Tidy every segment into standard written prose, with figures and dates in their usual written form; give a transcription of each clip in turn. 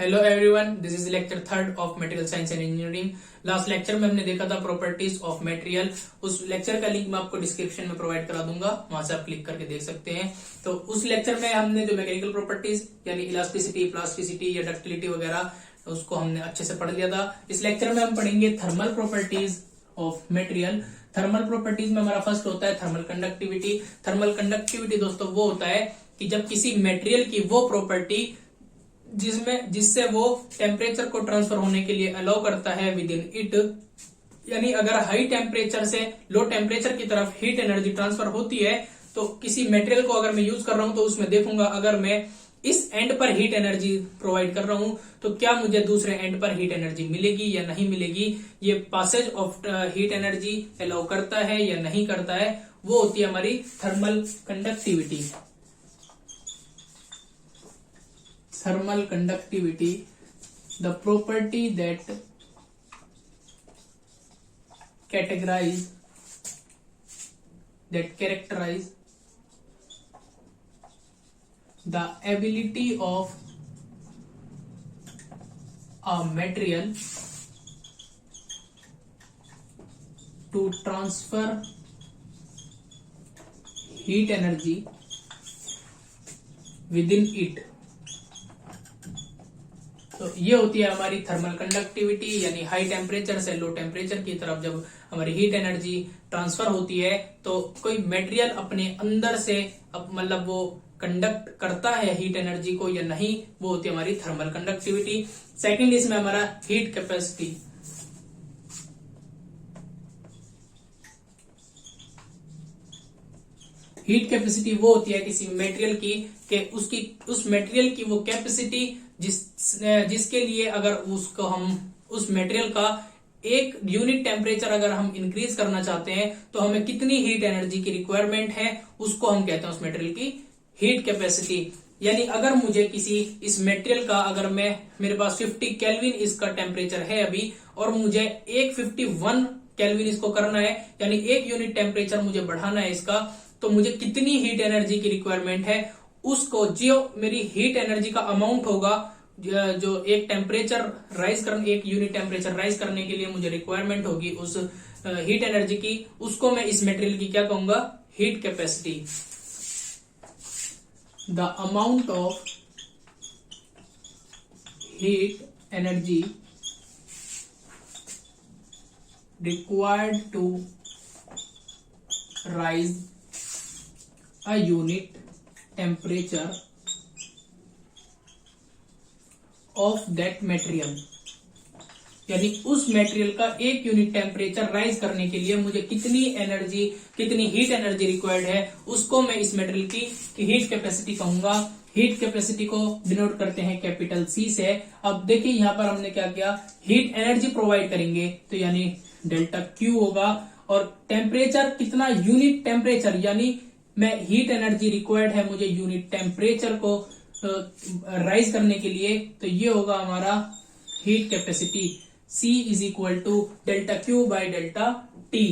Hello everyone, this is lecture third of material science and engineering. Last lecture में हमने देखा था properties of material. उस lecture का लिंक मैं आपको डिस्क्रिप्शन में प्रोवाइड करा दूंगा, वहां से आप क्लिक करके देख सकते हैं। तो उस लेक्चर में हमने जो मैकेनिकल प्रॉपर्टीज यानी इलास्टिसिटी, प्लास्टिसिटी या डक्टिलिटी वगैरह उसको हमने अच्छे से पढ़ लिया था। इस लेक्चर में हम पढ़ेंगे thermal properties of material. Thermal properties में हमारा फर्स्ट होता है थर्मल कंडक्टिविटी। थर्मल कंडक्टिविटी दोस्तों वो होता है कि जब किसी मटेरियल की वो प्रॉपर्टी जिससे वो टेम्परेचर को ट्रांसफर होने के लिए अलाउ करता है विद इन इट, यानी अगर हाई टेम्परेचर से लो टेम्परेचर की तरफ हीट एनर्जी ट्रांसफर होती है तो किसी मटेरियल को अगर मैं यूज कर रहा हूं तो उसमें देखूंगा अगर मैं इस एंड पर हीट एनर्जी प्रोवाइड कर रहा हूं तो क्या मुझे दूसरे एंड पर हीट एनर्जी मिलेगी या नहीं मिलेगी। ये passage of heat energy allow करता है या नहीं करता है, वो होती है हमारी thermal conductivity. Thermal conductivity, the property that characterize the ability of a material to transfer heat energy within it। तो ये होती है हमारी थर्मल कंडक्टिविटी, यानी हाई टेम्परेचर से लो टेम्परेचर की तरफ जब हमारी हीट एनर्जी ट्रांसफर होती है तो कोई मटेरियल अपने अंदर से मतलब वो कंडक्ट करता है हीट एनर्जी को या नहीं, वो होती है हमारी थर्मल कंडक्टिविटी। सेकंड इसमें हमारा हीट कैपेसिटी। हीट कैपेसिटी वो होती है किसी मटेरियल की कि उस मटेरियल की वो कैपेसिटी जिसके लिए अगर उसको हम उस मटेरियल का एक यूनिट टेम्परेचर अगर हम इंक्रीज करना चाहते हैं तो हमें कितनी हीट एनर्जी की रिक्वायरमेंट है, उसको हम कहते हैं उस मटेरियल की हीट कैपेसिटी। यानी अगर मुझे किसी इस मटेरियल का अगर मेरे पास 50 केल्विन इसका टेम्परेचर है अभी और मुझे 51 केल्विन इसको करना है, यानी एक यूनिट टेम्परेचर मुझे बढ़ाना है इसका, तो मुझे कितनी हीट एनर्जी की रिक्वायरमेंट है उसको जो मेरी हीट एनर्जी का अमाउंट होगा जो एक एक यूनिट टेम्परेचर राइज करने के लिए मुझे रिक्वायरमेंट होगी उस हीट एनर्जी की, उसको मैं इस मटेरियल की क्या कहूंगा, heat capacity. The amount of heat energy required to raise a unit temperature of that material, यानी उस मटेरियल का एक यूनिट टेम्परेचर राइज करने के लिए मुझे कितनी हीट एनर्जी रिक्वायर्ड है, उसको मैं इस मटेरियल की हीट कैपेसिटी कहूंगा। हीट कैपेसिटी को डिनोट करते हैं कैपिटल सी से। अब देखिए यहां पर हमने क्या किया, हीट एनर्जी प्रोवाइड करेंगे तो यानी डेल्टा क्यू होगा, और टेम्परेचर कितना, यूनिट टेम्परेचर, यानी मैं हीट एनर्जी रिक्वायर्ड है मुझे यूनिट टेम्परेचर को राइज करने के लिए, तो ये होगा हमारा heat capacity. C is equal to delta Q by delta T.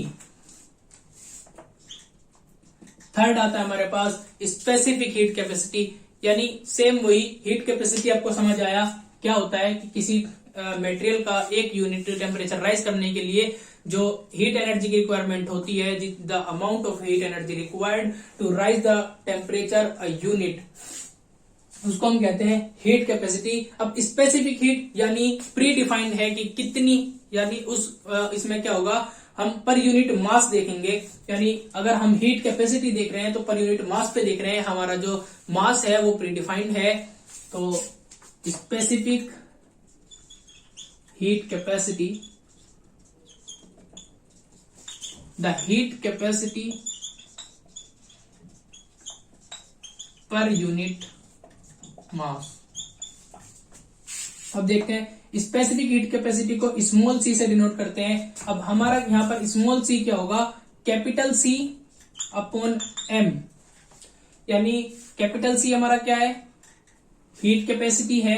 Third आता है हमारे पास स्पेसिफिक हीट कैपेसिटी, यानी सेम वही हीट कैपेसिटी आपको समझ आया क्या होता है कि किसी मटेरियल का एक यूनिट टेम्परेचर राइज करने के लिए जो हीट एनर्जी की रिक्वायरमेंट होती है, the amount of heat energy required to raise the temperature a unit, उसको हम कहते हैं हीट कैपेसिटी। अब स्पेसिफिक हीट यानी प्री डिफाइंड है कि कितनी, यानी इसमें क्या होगा, हम पर यूनिट मास देखेंगे, यानी अगर हम हीट कैपेसिटी देख रहे हैं तो पर यूनिट मास पे देख रहे हैं, हमारा जो मास है वो प्री डिफाइंड है। तो specific heat capacity, the heat capacity per unit mass। अब देखते हैं स्पेसिफिक हीट कैपेसिटी को स्मॉल सी से डिनोट करते हैं। अब हमारा यहां पर स्मॉल सी क्या होगा, कैपिटल सी अपॉन एम, यानी कैपिटल सी हमारा क्या है, हीट कैपेसिटी है,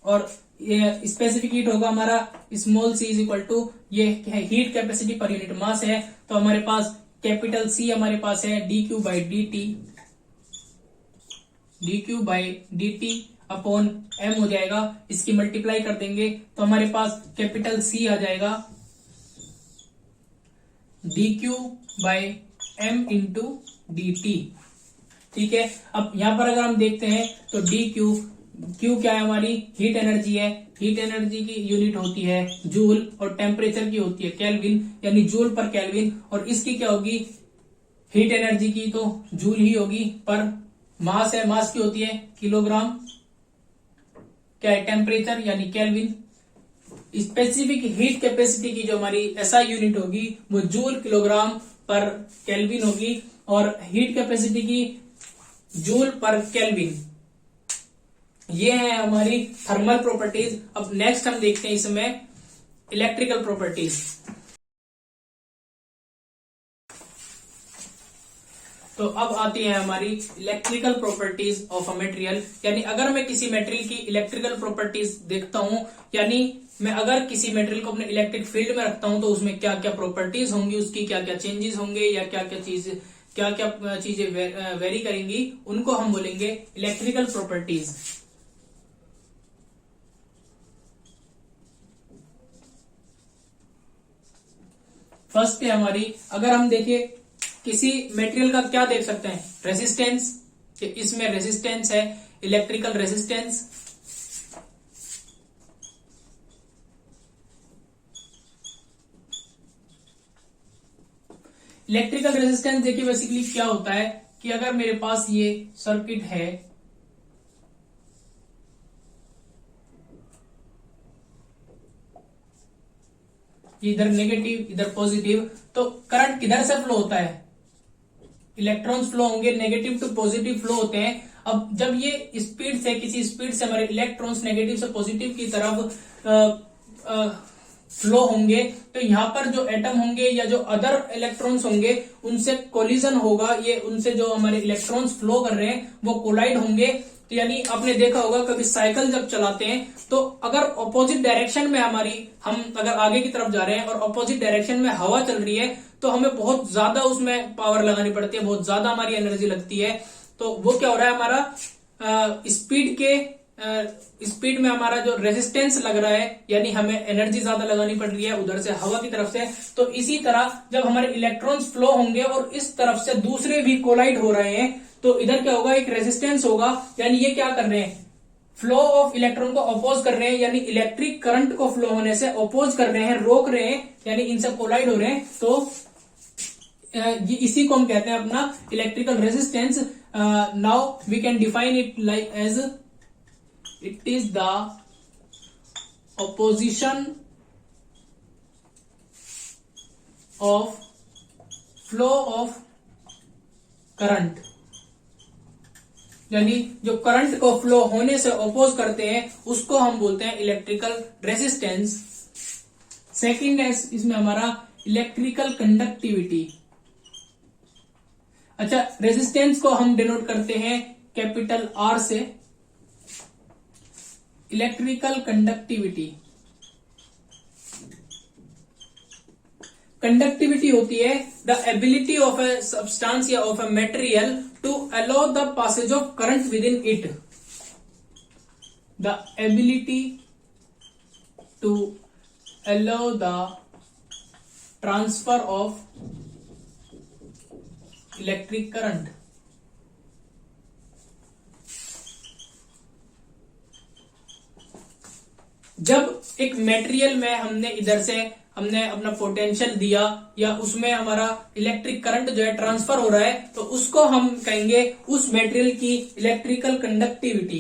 और ये स्पेसिफिक हीट होगा हमारा small c is equal to ये heat capacity per unit mass है, तो हमारे पास कैपिटल सी हमारे पास है d q by d t, d q by d t upon m हो जाएगा। इसकी मल्टीप्लाई कर देंगे तो हमारे पास कैपिटल सी आ जाएगा, D Q by M into D T. ठीक है, अब यहां पर अगर हम देखते हैं तो डी क्यू, क्यू क्या है हमारी हीट एनर्जी है, हीट एनर्जी की यूनिट होती है जूल और टेम्परेचर की होती है केल्विन, यानी जूल पर केल्विन। और इसकी क्या होगी, हीट एनर्जी की तो जूल ही होगी, पर मास है, मास की होती है किलोग्राम, क्या है टेम्परेचर यानी केल्विन। स्पेसिफिक हीट कैपेसिटी की जो हमारी एसआई यूनिट होगी वो जूल किलोग्राम पर केल्विन होगी, और हीट कैपेसिटी की जूल पर केल्विन। ये है हमारी थर्मल प्रॉपर्टीज। अब नेक्स्ट हम देखते हैं इसमें इलेक्ट्रिकल प्रॉपर्टीज। तो अब आती है हमारी electrical properties of a material, यानी अगर मैं किसी मटेरियल की इलेक्ट्रिकल प्रॉपर्टीज देखता हूं, यानी मैं अगर किसी मटेरियल को अपने इलेक्ट्रिक फील्ड में रखता हूं तो उसमें क्या क्या प्रॉपर्टीज होंगी, उसकी क्या क्या चेंजेस होंगे, या क्या क्या चीजें वेरी करेंगी, उनको हम बोलेंगे इलेक्ट्रिकल प्रॉपर्टीज। फर्स्ट है हमारी, अगर हम देखें किसी मटेरियल का क्या देख सकते हैं, रेजिस्टेंस, कि इसमें रेजिस्टेंस है, इलेक्ट्रिकल रेजिस्टेंस। इलेक्ट्रिकल रेजिस्टेंस देखिए बेसिकली क्या होता है कि अगर मेरे पास ये सर्किट है, इधर नेगेटिव इधर पॉजिटिव, तो करंट किधर से फ्लो होता है, इलेक्ट्रॉन्स फ्लो होंगे, नेगेटिव टू पॉजिटिव फ्लो होते हैं। अब जब ये स्पीड से, किसी स्पीड से हमारे इलेक्ट्रॉन्स नेगेटिव से पॉजिटिव की तरफ फ्लो होंगे, तो यहाँ पर जो एटम होंगे या जो अदर इलेक्ट्रॉन्स होंगे उनसे कोलिजन होगा, ये उनसे जो हमारे इलेक्ट्रॉन्स फ्लो कर रहे हैं वो कोलाइड होंगे। तो यानी आपने देखा होगा कभी साइकिल जब चलाते हैं तो अगर ऑपोजिट डायरेक्शन में हम अगर आगे की तरफ जा रहे हैं और ऑपोजिट डायरेक्शन में हवा चल रही है तो हमें बहुत ज्यादा उसमें पावर लगानी पड़ती है, बहुत ज्यादा हमारी एनर्जी लगती है। तो वो क्या हो रहा है, हमारा स्पीड में हमारा जो रेजिस्टेंस लग रहा है, यानी हमें एनर्जी ज्यादा लगानी पड़ रही है उधर से हवा की तरफ से। तो इसी तरह जब हमारे इलेक्ट्रॉन्स फ्लो होंगे और इस तरफ से दूसरे भी कोलाइड हो रहे हैं तो इधर क्या होगा, एक रेजिस्टेंस होगा, यानी ये क्या कर रहे हैं, फ्लो ऑफ इलेक्ट्रॉन को अपोज कर रहे हैं, यानी इलेक्ट्रिक करंट को फ्लो होने से अपोज कर रहे हैं, रोक रहे हैं, यानी इनसे कोलाइड हो रहे हैं। तो इसी को हम कहते हैं अपना electrical resistance. Now we can define it like as it is the opposition of flow of current, यानी जो करंट को फ्लो होने से अपोज करते हैं उसको हम बोलते हैं इलेक्ट्रिकल रेजिस्टेंस। सेकंड है इसमें हमारा इलेक्ट्रिकल कंडक्टिविटी। अच्छा, रेजिस्टेंस को हम डिनोट करते हैं कैपिटल आर से। इलेक्ट्रिकल कंडक्टिविटी, कंडक्टिविटी होती है the ability of a substance या of a material to allow the passage of current with in it. The ability to allow the transfer of electric current. जब एक material में हमने अपना potential दिया या उसमें हमारा इलेक्ट्रिक करंट जो है ट्रांसफर हो रहा है, तो उसको हम कहेंगे उस मटेरियल की इलेक्ट्रिकल कंडक्टिविटी।